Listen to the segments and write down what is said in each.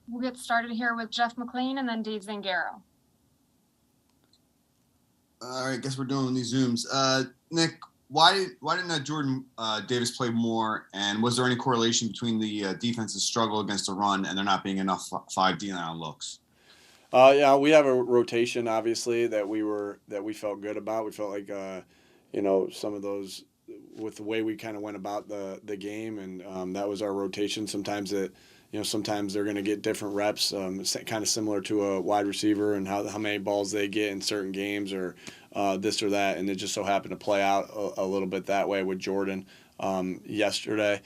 We'll get started here with Jeff McLean and then Dave Zangaro. All right, guess we're doing these Zooms. Nick, why didn't Jordan Davis play more? And was there any correlation between the defense's struggle against the run and there not being enough 5D on looks? Yeah, we have a rotation obviously that we felt good about. We felt like some of those with the way we kind of went about the game, and that was our rotation. Sometimes they're going to get different reps, kind of similar to a wide receiver and how many balls they get in certain games or this or that, and it just so happened to play out a little bit that way with Jordan yesterday.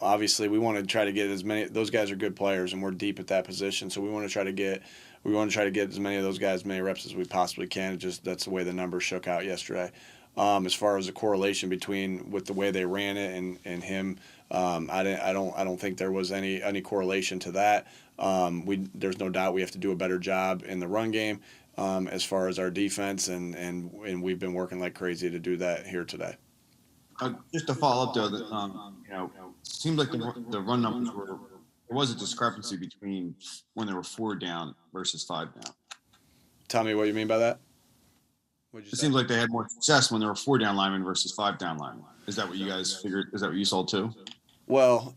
Obviously, we want to try to get as many. Those guys are good players, and we're deep at that position. So we want to try to get as many of those guys, as many reps as we possibly can. That's the way the numbers shook out yesterday. As far as the correlation between with the way they ran it and him, I don't think there was any correlation to that. There's no doubt we have to do a better job in the run game as far as our defense, and we've been working like crazy to do that here today. Just to follow up, though, it seemed like the run numbers there was a discrepancy between when they were 4 down versus 5 down. Tell me what you mean by that. It seems like they had more success when there were 4 down linemen versus 5 down linemen. Is that what you guys figured? Is that what you saw too? Well,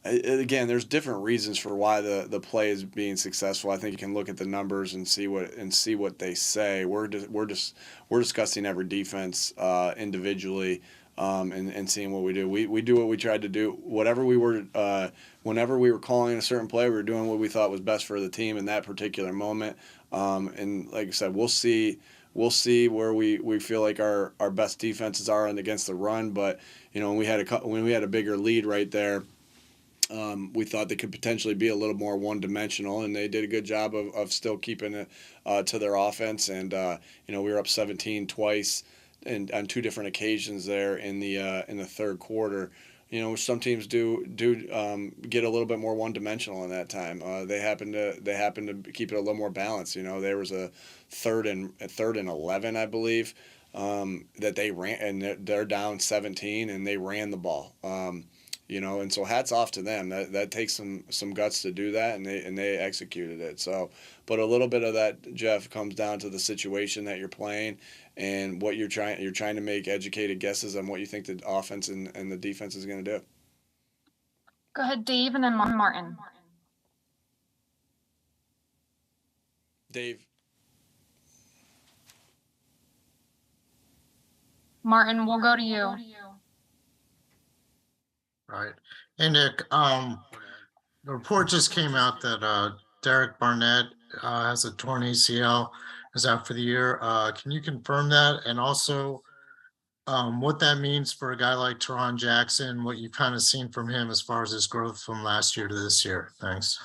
again, there's different reasons for why the play is being successful. I think you can look at the numbers and see what they say. We're discussing every defense individually and seeing what we do. We do what we tried to do. Whenever we were calling a certain play, we were doing what we thought was best for the team in that particular moment. And like I said, we'll see where we feel like our best defenses are against the run. But when we had a bigger lead right there, we thought they could potentially be a little more one-dimensional, and they did a good job of still keeping it to their offense. And we were up 17 twice and on 2 different occasions there in the third quarter. Some teams do get a little bit more one-dimensional in that time. They happen to keep it a little more balanced. There was a third and 11, I believe, that they ran, and they're down 17, and they ran the ball. And so hats off to them. That takes some guts to do that, and they executed it. So, but a little bit of that, Jeff, comes down to the situation that you're playing and what you're trying to make educated guesses on what you think the offense and the defense is going to do. Go ahead, Dave, and then Martin. Dave. Martin, we'll go to you. Right. Hey, Nick, the report just came out that Derek Barnett has a torn ACL, is out for the year. Can you confirm that? And also what that means for a guy like Teron Jackson, what you've kind of seen from him as far as his growth from last year to this year? Thanks.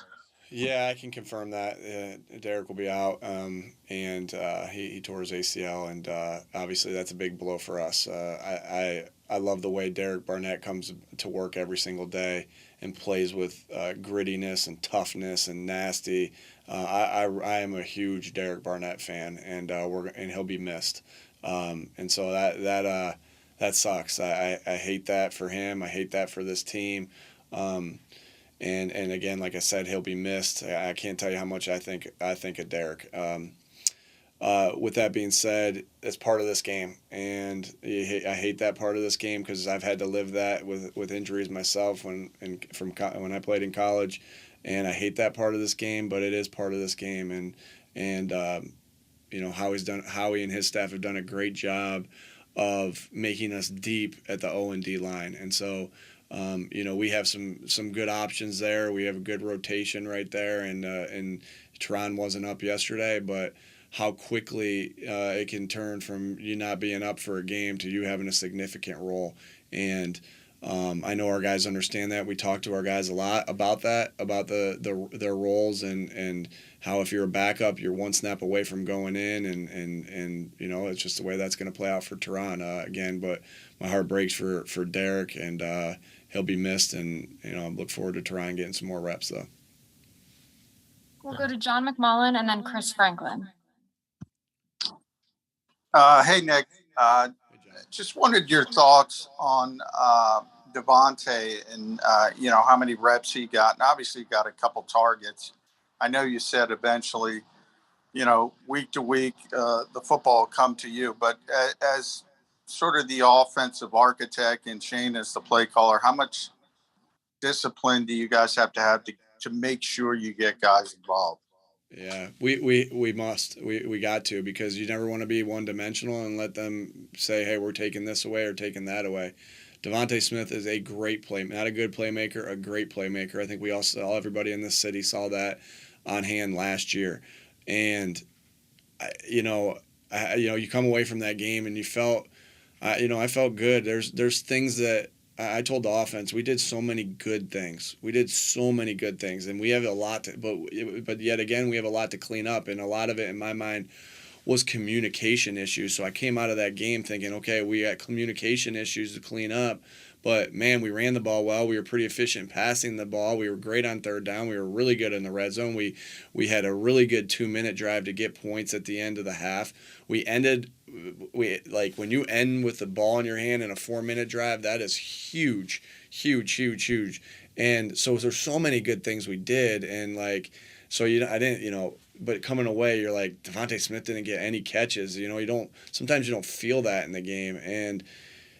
Yeah, I can confirm that. Derek will be out, and he tore his ACL, and obviously that's a big blow for us. I love the way Derek Barnett comes to work every single day and plays with grittiness and toughness and nasty. I am a huge Derek Barnett fan, and he'll be missed. And so that sucks. I hate that for him. I hate that for this team. And again, like I said, he'll be missed. I can't tell you how much I think of Derek. With that being said, it's part of this game, and I hate that part of this game because I've had to live that with injuries myself when I played in college, and I hate that part of this game. But it is part of this game, and Howie and his staff have done a great job of making us deep at the O&D line, and so. We have some good options there. We have a good rotation right there, and Teron wasn't up yesterday, but how quickly it can turn from you not being up for a game to you having a significant role. And I know our guys understand that. We talk to our guys a lot about that, about their roles and how if you're a backup, you're one snap away from going in, and it's just the way that's going to play out for Teron again. But my heart breaks for Derek, and he'll be missed, and I look forward to Teron getting some more reps though. We'll go to John McMullen and then Chris Franklin. Hey, Nick. Just wanted your thoughts on Devante and, how many reps he got. And obviously he got a couple targets. I know you said eventually, week to week, the football will come to you. But as sort of the offensive architect and Shane as the play caller, how much discipline do you guys have to make sure you get guys involved? Yeah, we must. We got to, because you never want to be one dimensional and let them say, hey, we're taking this away or taking that away. Devante Smith is a great not a good playmaker, a great playmaker. I think we all saw, everybody in this city saw that on hand last year. And, you come away from that game and you felt, I felt good. There's things that I told the offense, we did so many good things. And we have a lot but yet again, we have a lot to clean up. And a lot of it, in my mind, was communication issues. So I came out of that game thinking, okay, we got communication issues to clean up. But, man, we ran the ball well. We were pretty efficient passing the ball. We were great on third down. We were really good in the red zone. We had a really good 2-minute drive to get points at the end of the half. When you end with the ball in your hand in a 4-minute drive, that is huge, huge, huge, huge. And so there's so many good things we did. And, but coming away, you're like, Devante Smith didn't get any catches. Sometimes you don't feel that in the game. And,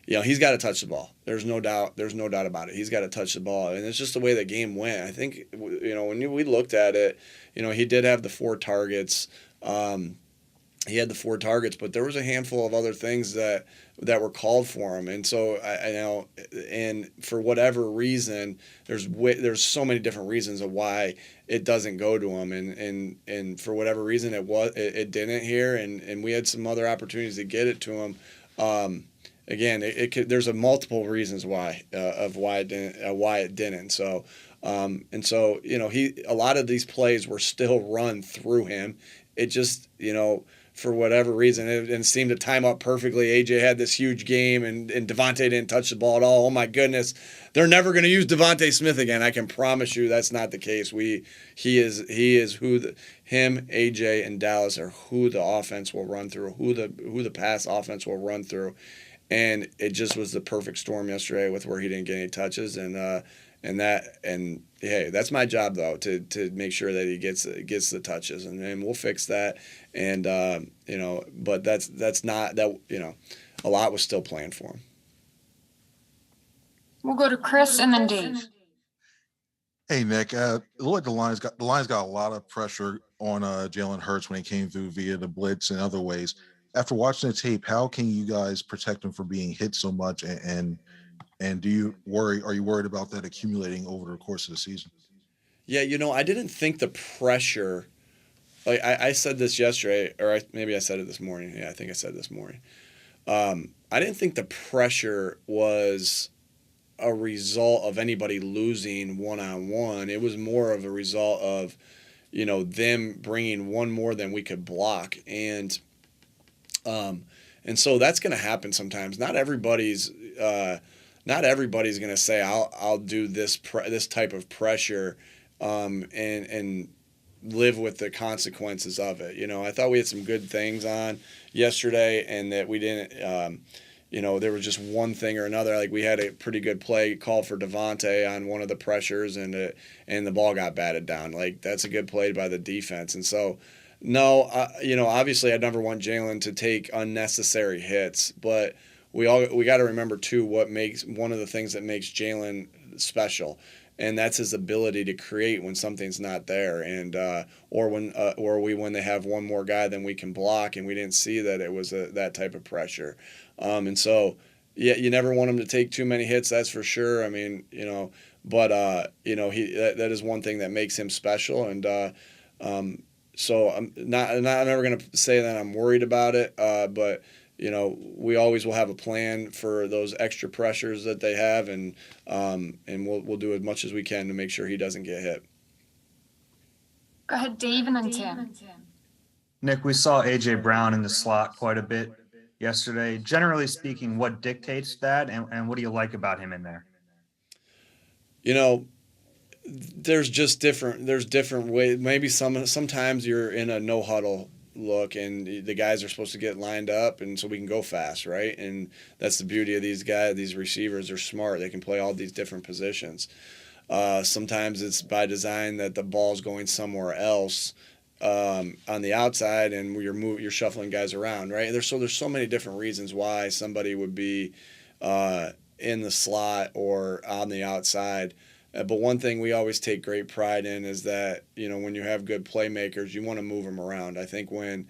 he's got to touch the ball. There's no doubt about it. He's got to touch the ball. And it's just the way the game went. I think, when we looked at it, he did have the 4 targets. He had the 4 targets, but there was a handful of other things that were called for him. And so I know, and for whatever reason, there's so many different reasons of why it doesn't go to him. And for whatever reason, it didn't here. And we had some other opportunities to get it to him. Again, there's a multiple reasons why it didn't. So, a lot of these plays were still run through him. It just, for whatever reason, it seemed to time up perfectly. AJ had this huge game, and Devante didn't touch the ball at all. Oh my goodness, they're never going to use Devante Smith again. I can promise you that's not the case. He is him, AJ, and Dallas are who the offense will run through, who the pass offense will run through. And it just was the perfect storm yesterday with where he didn't get any touches, and hey, that's my job though, to make sure that he gets the touches, and we'll fix that. And but that's not that, a lot was still planned for him. We'll go to Chris and then Dave. Hey Nick, it looked like the Lions got a lot of pressure on Jalen Hurts when he came through via the blitz and other ways. After watching the tape, how can you guys protect him from being hit so much? And are you worried about that accumulating over the course of the season? Yeah, I didn't think the pressure, like I said this yesterday, or maybe I said it this morning. Yeah, I think I said it this morning. I didn't think the pressure was a result of anybody losing one-on-one. It was more of a result of, them bringing one more than we could block. And so that's going to happen sometimes. Not everybody's going to say, I'll do this type of pressure, and live with the consequences of it. I thought we had some good things on yesterday, and that we didn't, there was just one thing or another. Like we had a pretty good play called for Devante on one of the pressures, and the ball got batted down. Like that's a good play by the defense. And so, no, obviously I'd never want Jalen to take unnecessary hits, but we got to remember too one of the things that makes Jalen special, and that's his ability to create when something's not there, and or when they have one more guy than we can block, and we didn't see that it was that type of pressure, and so yeah, you never want him to take too many hits, that's for sure. I mean, but that is one thing that makes him special, and so I'm never going to say that I'm worried about it, but we always will have a plan for those extra pressures that they have, and we'll do as much as we can to make sure he doesn't get hit. Go ahead, Dave, and then Tim. Nick, we saw AJ Brown in the slot quite a bit yesterday. Generally speaking, what dictates that, and what do you like about him in there? There's different ways. Maybe sometimes you're in a no huddle look, and the guys are supposed to get lined up, and so we can go fast, right? And that's the beauty of these guys. These receivers are smart. They can play all these different positions. Sometimes it's by design that the ball's going somewhere else on the outside, and you're shuffling guys around, right? There's so many different reasons why somebody would be in the slot or on the outside. But one thing we always take great pride in is that, when you have good playmakers, you want to move them around. I think I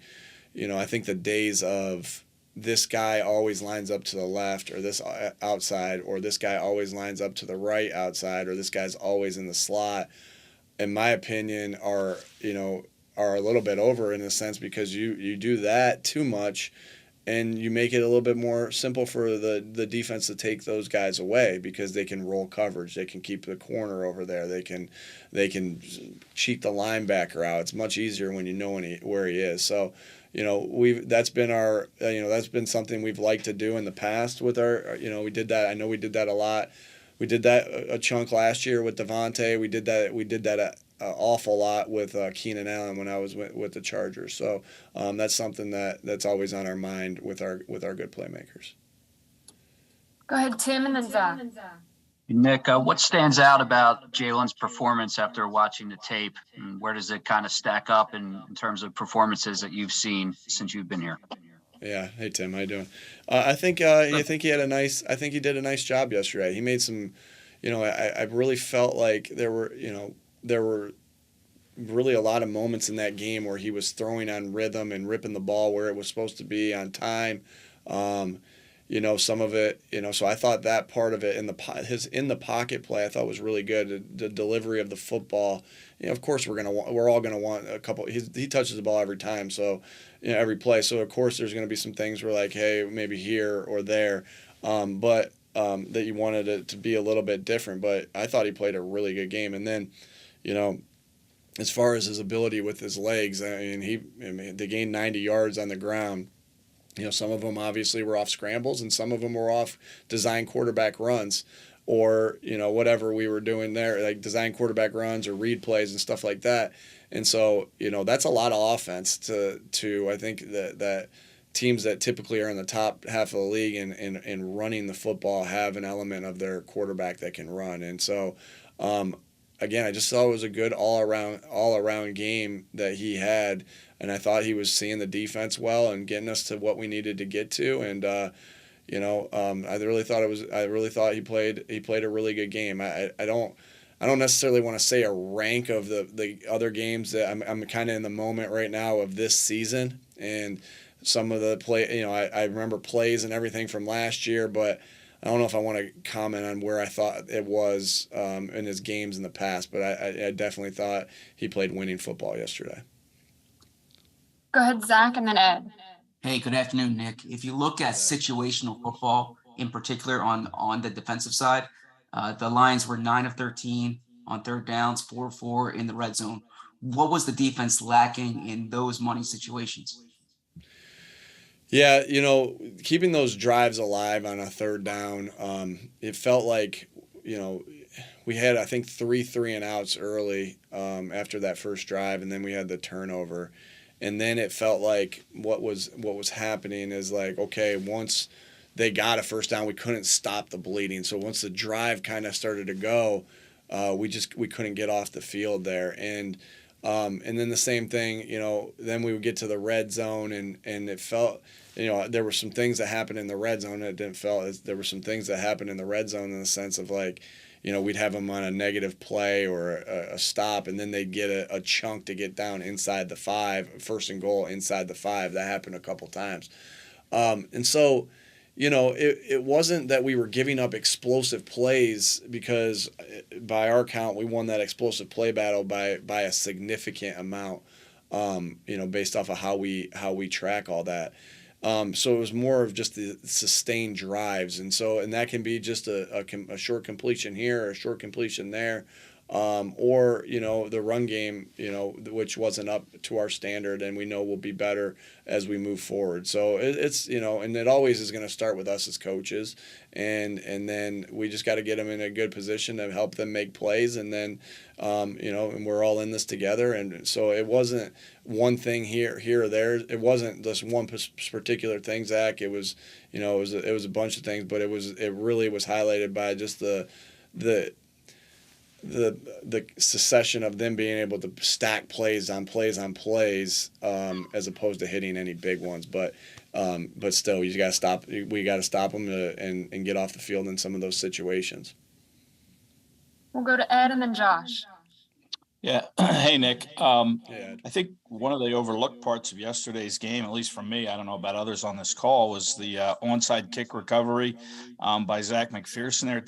think the days of this guy always lines up to the left or this outside, or this guy always lines up to the right outside, or this guy's always in the slot, in my opinion, are a little bit over in a sense, because you do that too much, and you make it a little bit more simple for the defense to take those guys away, because they can roll coverage, they can keep the corner over there, they can cheat the linebacker out. It's much easier when you know where he is. So, that's been something we've liked to do in the past with our, we did that. I know we did that a lot. We did that a chunk last year with Devante. We did that an awful lot with Keenan Allen when I was with the Chargers. So that's something that's always on our mind with our good playmakers. Go ahead, Tim, and then Zach. Nick, what stands out about Jalen's performance after watching the tape, and where does it kind of stack up in terms of performances that you've seen since you've been here? Yeah. Hey, Tim, how you doing? I think he did a nice job yesterday. He made some, I really felt like there were really a lot of moments in that game where he was throwing on rhythm and ripping the ball where it was supposed to be on time. Some of it, so I thought that part of it his in the pocket play I thought was really good. The delivery of the football, of course we're all gonna want a couple. He touches the ball every time, so every play. So of course there's gonna be some things where like, hey, maybe here or there, but that you wanted it to be a little bit different. But I thought he played a really good game, and then, as far as his ability with his legs, they gained 90 yards on the ground. Some of them obviously were off scrambles, and some of them were off design quarterback runs, or whatever we were doing there, like design quarterback runs or read plays and stuff like that. And so that's a lot of offense to I think that teams that typically are in the top half of the league and running the football have an element of their quarterback that can run. And so again, I just thought it was a good all around game that he had. And I thought he was seeing the defense well and getting us to what we needed to get to. And I really thought he played a really good game. I don't necessarily want to say a rank of the other games that I'm kind of in the moment right now of this season, and some of the play. I remember plays and everything from last year, but I don't know if I want to comment on where I thought it was in his games in the past. But I definitely thought he played winning football yesterday. Go ahead, Zach, and then Ed. Hey, good afternoon, Nick. If you look at situational football, in particular on the defensive side, the Lions were 9 of 13 on third downs, 4 of 4 in the red zone. What was the defense lacking in those money situations? Yeah, keeping those drives alive on a third down, it felt like, we had, I think, 3 and outs early after that first drive, and then we had the turnover. And then it felt like what was happening is like, okay, once they got a first down, we couldn't stop the bleeding. So once the drive kind of started to go, we couldn't get off the field there. And then the same thing, then we would get to the red zone, and it felt, there were some things that happened in the red zone. There were some things that happened in the red zone in the sense of like, we'd have them on a negative play or a stop, and then they'd get a chunk to get down inside the 5, first and goal inside the 5. That happened a couple times. And so, it wasn't that we were giving up explosive plays, because by our count, we won that explosive play battle by a significant amount, based off of how we track all that. So it was more of just the sustained drives, and that can be just a short completion here or a short completion there, or the run game, which wasn't up to our standard, and we know will be better as we move forward. So it's and it always is going to start with us as coaches, and then we just got to get them in a good position to help them make plays, and then and we're all in this together, and so it wasn't one thing here or there. It wasn't just one particular thing, Zach. It was it was a bunch of things, but it really was highlighted by just the succession of them being able to stack plays on plays on plays, as opposed to hitting any big ones. But still, you got to stop. We got to stop them and get off the field in some of those situations. We'll go to Ed and then Josh. Yeah. Hey, Nick. I Yeah. think one of the overlooked parts of yesterday's game, at least for me, I don't know about others on this call, was the onside kick recovery by Zach McPherson there.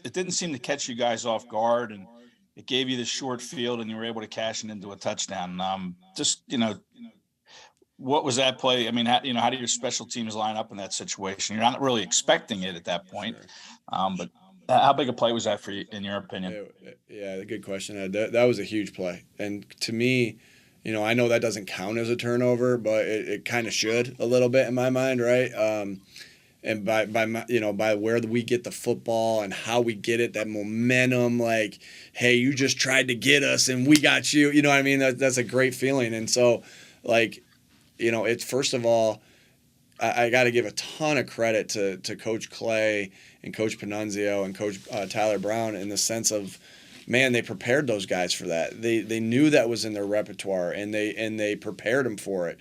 It didn't seem to catch you guys off guard, and it gave you the short field, and you were able to cash it into a touchdown. What was that play? I mean, how do your special teams line up in that situation? You're not really expecting it at that point, but how big a play was that for you, in your opinion? Yeah, good question. That was a huge play. And to me, I know that doesn't count as a turnover, but it kind of should a little bit in my mind, right? And by where we get the football and how we get it, that momentum, like, hey, you just tried to get us and we got you. You know what I mean? That's a great feeling. And so, it's first of all, I got to give a ton of credit to Coach Clay and Coach Panunzio and Coach Tyler Brown in the sense of, man, they prepared those guys for that. They knew that was in their repertoire, and they prepared them for it.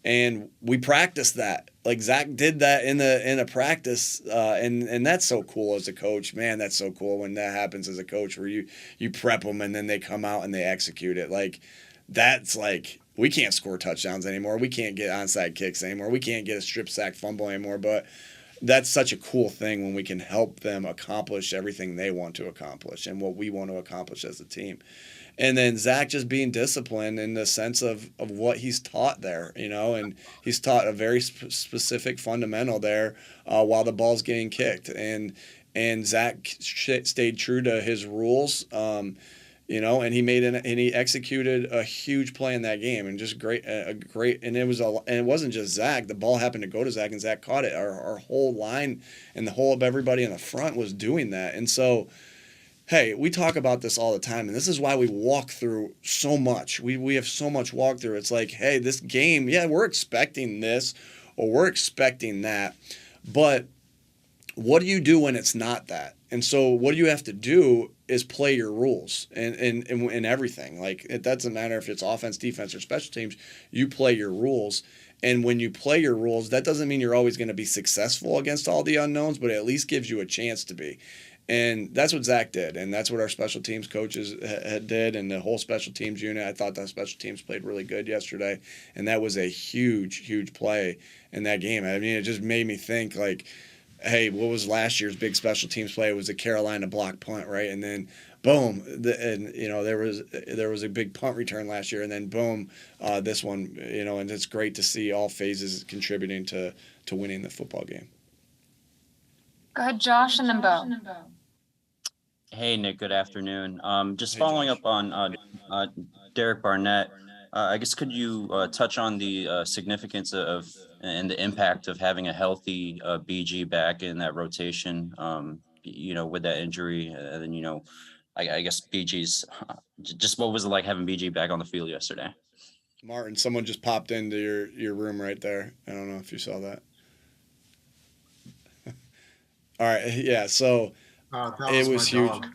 And we practiced that. Like Zach did that in a practice, and that's so cool as a coach. Man, that's so cool when that happens as a coach, where you prep them and then they come out and they execute it. Like that's like, we can't score touchdowns anymore. We can't get onside kicks anymore. We can't get a strip sack fumble anymore. But that's such a cool thing when we can help them accomplish everything they want to accomplish and what we want to accomplish as a team. And then Zach just being disciplined in the sense of what he's taught there, and he's taught a very specific fundamental there while the ball's getting kicked. And Zach stayed true to his rules, and he executed a huge play in that game, and just great. And it wasn't just Zach. The ball happened to go to Zach, and Zach caught it. Our whole line and the whole of everybody in the front was doing that. And so, hey, we talk about this all the time, and this is why we walk through so much. We have so much walk through. It's like, hey, this game, yeah, we're expecting this or we're expecting that, but what do you do when it's not that? And so what you have to do is play your rules and everything. Like, it doesn't matter if it's offense, defense, or special teams. You play your rules. And when you play your rules, that doesn't mean you're always going to be successful against all the unknowns, but it at least gives you a chance to be. And that's what Zach did, and that's what our special teams coaches did, and the whole special teams unit. I thought that special teams played really good yesterday, and that was a huge, huge play in that game. I mean, it just made me think, like, hey, what was last year's big special teams play? It was the Carolina block punt, right? And then boom, there was a big punt return last year, and then boom, this one, and it's great to see all phases contributing to winning the football game. Go ahead, Josh, and then Bo. Hey, Nick, good afternoon. Just Hey, following Josh. up on Derek Barnett, I guess could you touch on the significance of and the impact of having a healthy BG back in that rotation, with that injury? And then, I guess BG's, just what was it like having BG back on the field yesterday? Martin, someone just popped into your room right there. I don't know if you saw that. All right, yeah, so That it was my huge. dog.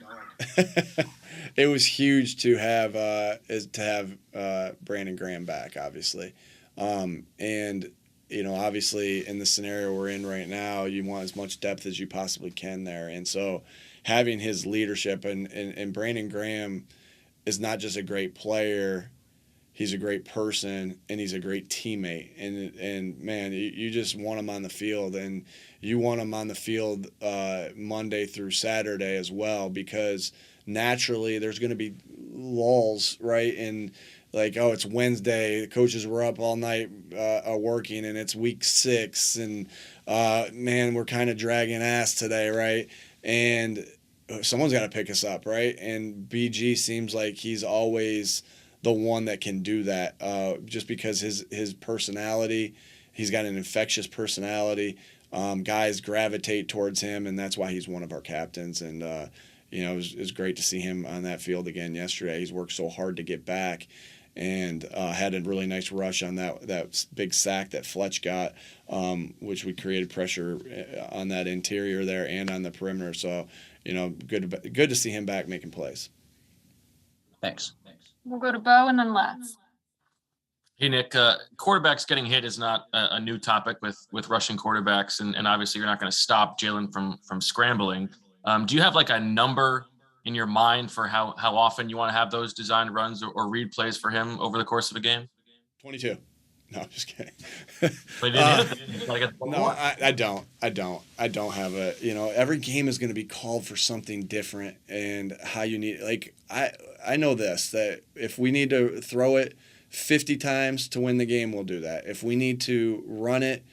It was huge to have Brandon Graham back, obviously, and obviously in the scenario we're in right now, you want as much depth as you possibly can there, and so having his leadership and Brandon Graham is not just a great player. He's a great person, and he's a great teammate. And man, you just want him on the field, and you want him on the field Monday through Saturday as well, because naturally there's going to be lulls, right? And like, oh, it's Wednesday, the coaches were up all night working, and it's week 6, and man, we're kind of dragging ass today, right? And someone's got to pick us up, right? And BG seems like he's always the one that can do that, just because his personality, he's got an infectious personality. Guys gravitate towards him, and that's why he's one of our captains. And it was great to see him on that field again yesterday. He's worked so hard to get back, and had a really nice rush on that big sack that Fletch got, which we created pressure on that interior there and on the perimeter. So, good to see him back making plays. Thanks. We'll go to Bo and then Les. Hey, Nick, quarterbacks getting hit is not a new topic with rushing quarterbacks, and obviously you're not going to stop Jalen from scrambling. Do you have like a number in your mind for how often you want to have those designed runs or read plays for him over the course of a game? 22. No, I'm just kidding. No, I don't have a, every game is going to be called for something different, and how you need, like, I know this, that if we need to throw it 50 times to win the game, we'll do that. If we need to run it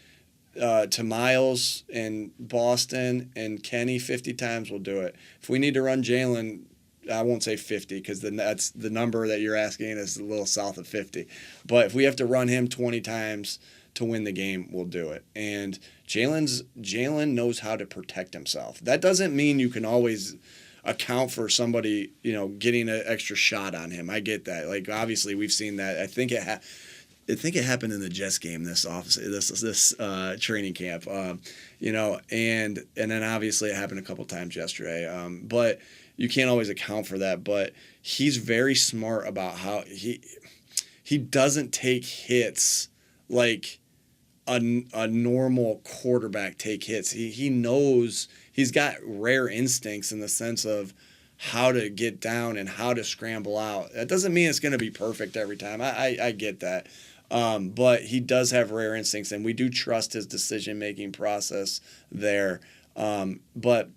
to Miles and Boston and Kenny 50 times, we'll do it. If we need to run Jalen, I won't say 50, because then that's the number that you're asking is a little south of 50. But if we have to run him 20 times to win the game, we'll do it. And Jalen knows how to protect himself. That doesn't mean you can always account for somebody, getting an extra shot on him. I get that. Like, obviously we've seen that. I think it happened in the Jets game this training camp, and then obviously it happened a couple times yesterday. But you can't always account for that. But he's very smart about how he doesn't take hits like a normal quarterback take hits. He knows, he's got rare instincts in the sense of how to get down and how to scramble out. That doesn't mean it's going to be perfect every time. I get that. But he does have rare instincts, and we do trust his decision-making process there. But,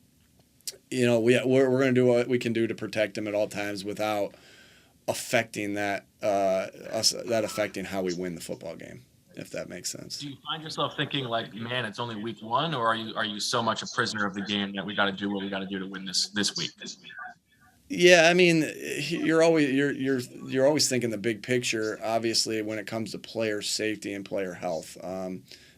we're going to do what we can do to protect him at all times without affecting affecting how we win the football game, if that makes sense. Do you find yourself thinking like, man, it's only week one, or are you so much a prisoner of the game that we got to do what we got to do to win this week? Yeah, I mean, you're always thinking the big picture, obviously, when it comes to player safety and player health.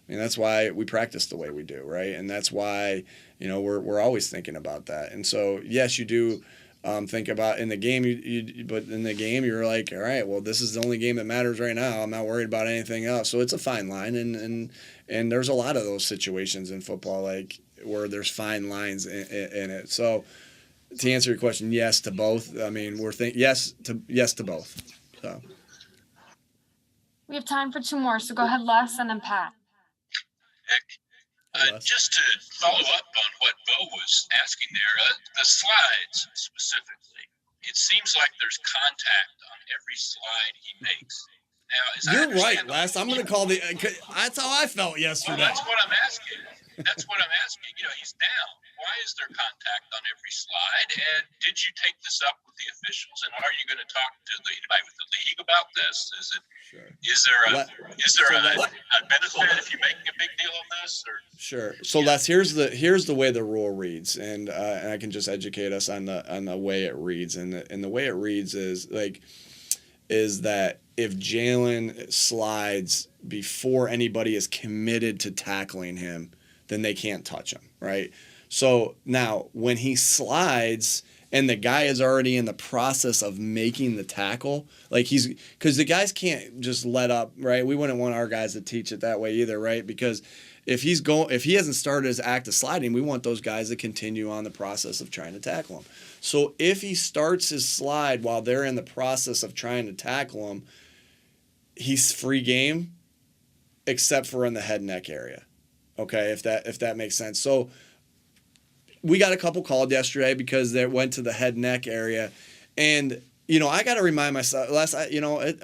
That's why we practice the way we do, right? And that's why, we're always thinking about that. And so, yes, you do think about in the game, but in the game, you're like, all right, well, this is the only game that matters right now. I'm not worried about anything else. So it's a fine line, and there's a lot of those situations in football, like where there's fine lines in it. So, to answer your question, yes to both. I mean, yes to both. So We have time for two more, so go ahead, Les, and then Pat. Nick, just to follow up on what Bo was asking there, the slides specifically, it seems like there's contact on every slide he makes. Now, you're right, Les. I'm going to call that's how I felt yesterday. Well, that's what I'm asking. He's down. Why is there contact on every slide? And did you take this up with the officials? And are you going to talk to anybody with the league about this? Is there a benefit if you're making a big deal of this? Or? Sure. So Les, here's the way the rule reads, and I can just educate us on the way it reads, and the way it reads is that if Jalen slides before anybody is committed to tackling him, then they can't touch him, right? So now when he slides and the guy is already in the process of making the tackle, because the guys can't just let up, right? We wouldn't want our guys to teach it that way either, right? Because if he hasn't started his act of sliding, we want those guys to continue on the process of trying to tackle him. So if he starts his slide while they're in the process of trying to tackle him, he's free game, except for in the head neck area. Okay, if that makes sense. So we got a couple called yesterday because they went to the head neck area, and I got to remind myself. I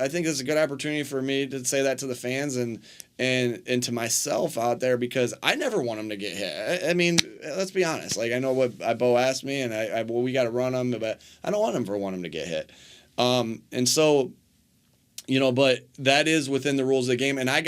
think it's a good opportunity for me to say that to the fans and to myself out there, because I never want them to get hit. I mean, let's be honest. Like, I know what Bo asked me, and we got to run them, but I don't want them to get hit. And so But that is within the rules of the game. And I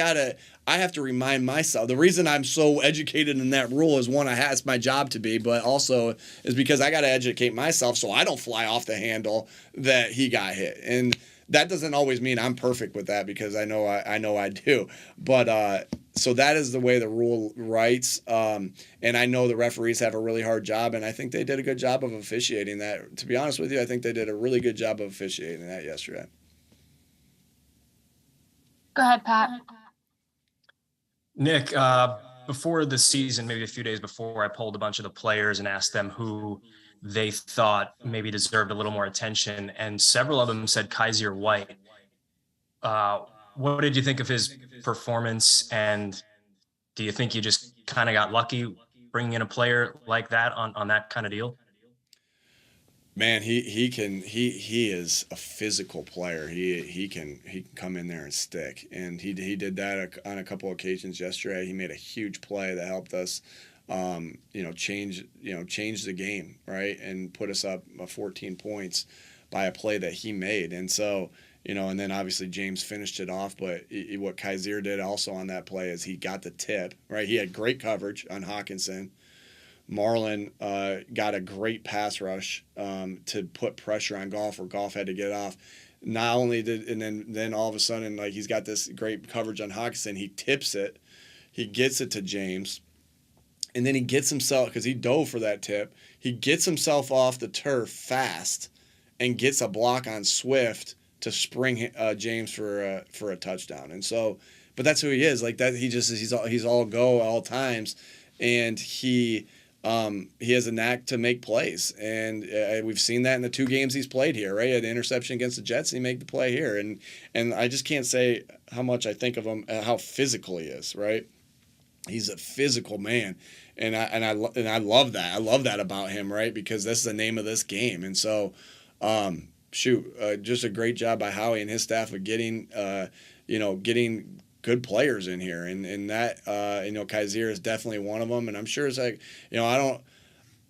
have to remind myself, the reason I'm so educated in that rule is one, it's my job to be, but also is because I got to educate myself so I don't fly off the handle that he got hit. And that doesn't always mean I'm perfect with that, because I know I do. But so that is the way the rule writes. And I know the referees have a really hard job, and I think they did a good job of officiating that. To be honest with you, I think they did a really good job of officiating that yesterday. Go ahead, Pat. Nick, before the season, maybe a few days before, I polled a bunch of the players and asked them who they thought maybe deserved a little more attention, and several of them said Kizer White. What did you think of his performance, and do you think you just kind of got lucky bringing in a player like that on that kind of deal? Man, he is a physical player. He can come in there and stick, and he did that on a couple occasions yesterday. He made a huge play that helped us, change the game, right, and put us up 14 points by a play that he made. And so, and then obviously James finished it off. But what Kizer did also on that play is he got the tip, right. He had great coverage on Hawkinson. Marlon got a great pass rush to put pressure on Goff, where Goff had to get off. Not only did, and then all of a sudden, like, he's got this great coverage on Hawkinson. He tips it, he gets it to James, and then he gets himself, because he dove for that tip, he gets himself off the turf fast and gets a block on Swift to spring James for a touchdown. And so, but that's who he is. Like that, he's all go all times, and he has a knack to make plays, and we've seen that in the 2 games he's played here, right? An interception against the Jets, and he made the play here, and I just can't say how much I think of him, how physical he is, right? He's a physical man, and I love that. I love that about him, right? Because that's the name of this game, and so, just a great job by Howie and his staff of getting good players in here, and that Kizer is definitely one of them, and I'm sure it's like, I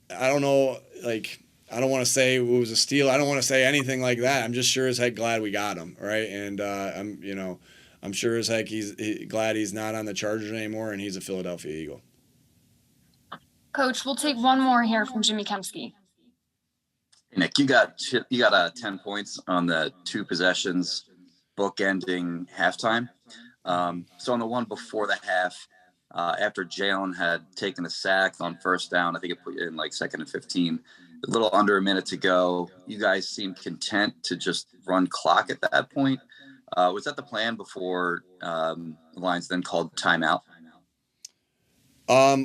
don't know, like, I don't want to say it was a steal, I don't want to say anything like that. I'm just sure as heck glad we got him, right? And I'm sure as heck he's glad he's not on the Chargers anymore, and he's a Philadelphia Eagle. Coach, we'll take one more here from Jimmy Kempski. Nick, you got 10 points on the 2 possessions bookending halftime. So on the one before the half, after Jalen had taken a sack on first down, I think it put you in like 2nd and 15, a little under a minute to go. You guys seemed content to just run clock at that point. Was that the plan before the Lions then called timeout?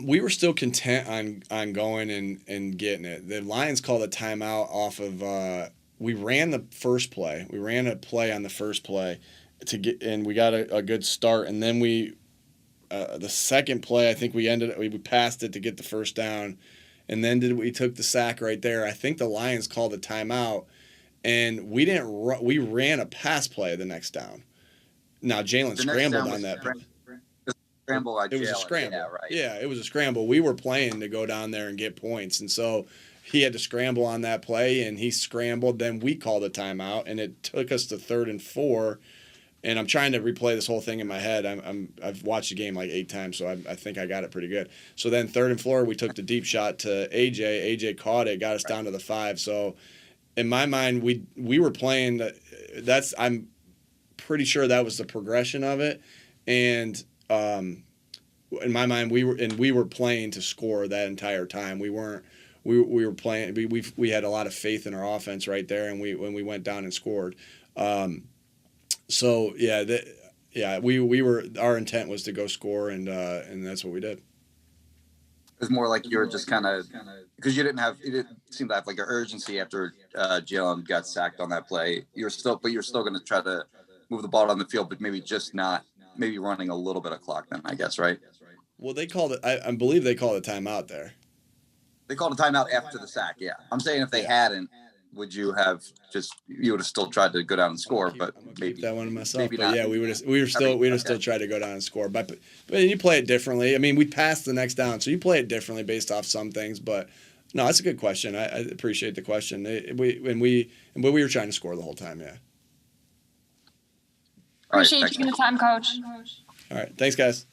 We were still content on going and getting it. The Lions called a timeout off of we ran the first play. We ran a play on the first play and we got a good start, and then the second play, I think we passed it to get the first down, and then we took the sack right there. I think the Lions called a timeout, and we ran a pass play the next down. Now Jalen scrambled on that. It was a scramble. Yeah, right. Yeah, it was a scramble. We were playing to go down there and get points, and so he had to scramble on that play, and he scrambled. Then we called a timeout, and it took us to 3rd and 4. And I'm trying to replay this whole thing in my head. I've watched the game like 8 times, so I think I got it pretty good. So then 3rd and 4, we took the deep shot to AJ. AJ caught it, got us down to the 5. So in my mind, we were playing. I'm pretty sure that was the progression of it. And in my mind, we were playing to score that entire time. We weren't. We were playing. We had a lot of faith in our offense right there, and when we went down and scored. So we were. Our intent was to go score, and that's what we did. It was more like you were just kind of, because it didn't seem to have like an urgency after Jalen got sacked on that play. You're still going to try to move the ball on the field, but maybe just not, maybe running a little bit of clock then, I guess, right? Well, they called it. I believe they called a timeout there. They called a timeout after the sack. Yeah, I'm saying if they hadn't, would you have you would have still tried to go down and score? But maybe keep that one to myself. Maybe but not. Yeah, we'd have still tried to go down and score. But you play it differently. I mean, we passed the next down, so you play it differently based off some things. But no, that's a good question. I appreciate the question. We were trying to score the whole time. Yeah. Appreciate you taking the time, Coach. All right. Thanks, guys.